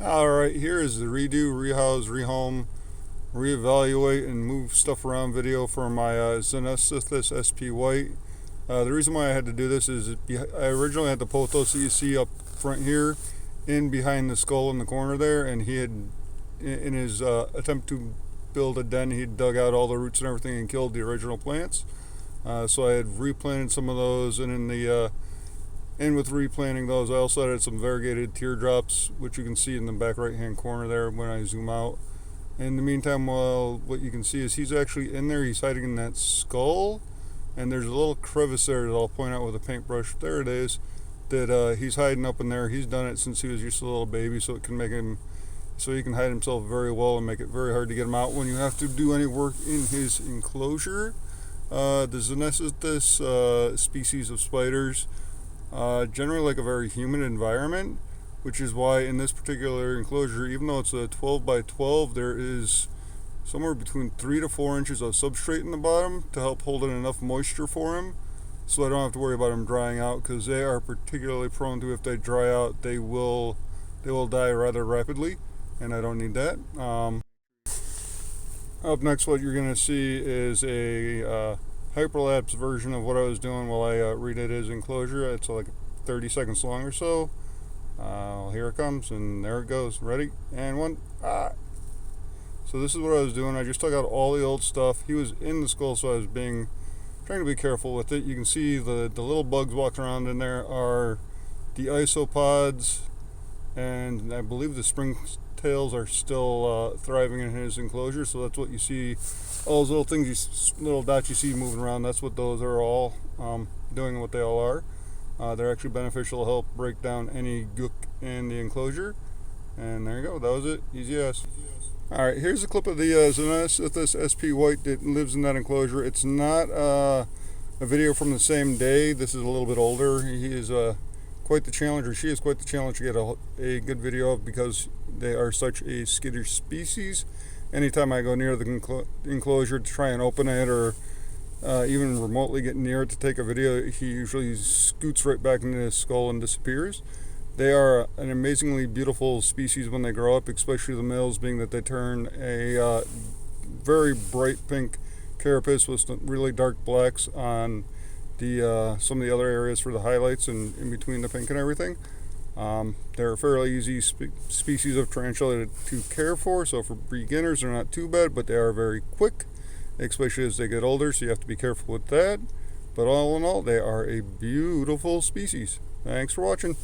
Alright, here is the redo, rehouse, rehome, reevaluate, and move stuff around video for my Xenesthis SP White. The reason why I had to do this is I originally had the pothos that you see up front here in behind the skull in the corner there, and he had, in his attempt to build a den, he dug out all the roots and everything and killed the original plants. So I had replanted some of those, and and with replanting those, I also added some variegated teardrops, which you can see in the back right hand corner there when I zoom out. In the meantime, what you can see is he's actually in there. He's hiding in that skull, and there's a little crevice there that I'll point out with a paintbrush. There it is. That he's hiding up in there. He's done it since he was just a little baby, so he can hide himself very well and make it very hard to get him out when you have to do any work in his enclosure. The Xenesthis species of spiders generally like a very humid environment, which is why in this particular enclosure, even though it's a 12 by 12, there is somewhere between 3 to 4 inches of substrate in the bottom to help hold in enough moisture for him, so I don't have to worry about them drying out, because they are particularly prone to, if they dry out, they will die rather rapidly, and I don't need that. Up next, what you're going to see is a hyperlapse version of what I was doing while I redid his enclosure. It's like 30 seconds long or so. Here it comes, and there it goes. Ready? And one. Ah. So this is what I was doing. I just took out all the old stuff. He was in the skull, so I was trying to be careful with it. You can see the little bugs walking around in there are the isopods, and I believe the springtails are still thriving in his enclosure. So that's what you see. All those little things, little dots you see moving around, that's what those are all doing, what they all are. They're actually beneficial to help break down any gook in the enclosure. And there you go. That was it. Easy as. Alright, here's a clip of the Xenesthis SP White that lives in that enclosure. It's not a video from the same day. This is a little bit older. He is quite the challenge, or she is quite the challenge to get a good video of, because they are such a skittish species. Anytime I go near the enclosure to try and open it, or even remotely get near it to take a video, he usually scoots right back into his skull and disappears. They are an amazingly beautiful species when they grow up, especially the males, being that they turn a very bright pink carapace with some really dark blacks on the some of the other areas for the highlights and in between the pink and everything. They're a fairly easy species of tarantula to care for, so for beginners they're not too bad, but they are very quick, especially as they get older, so you have to be careful with that. But all in all, they are a beautiful species. Thanks for watching.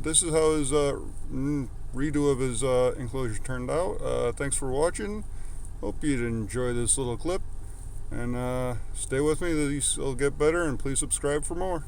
this is how his redo of his enclosure turned out. Thanks for watching. Hope you'd enjoy this little clip. And stay with me, these will get better, and please subscribe for more.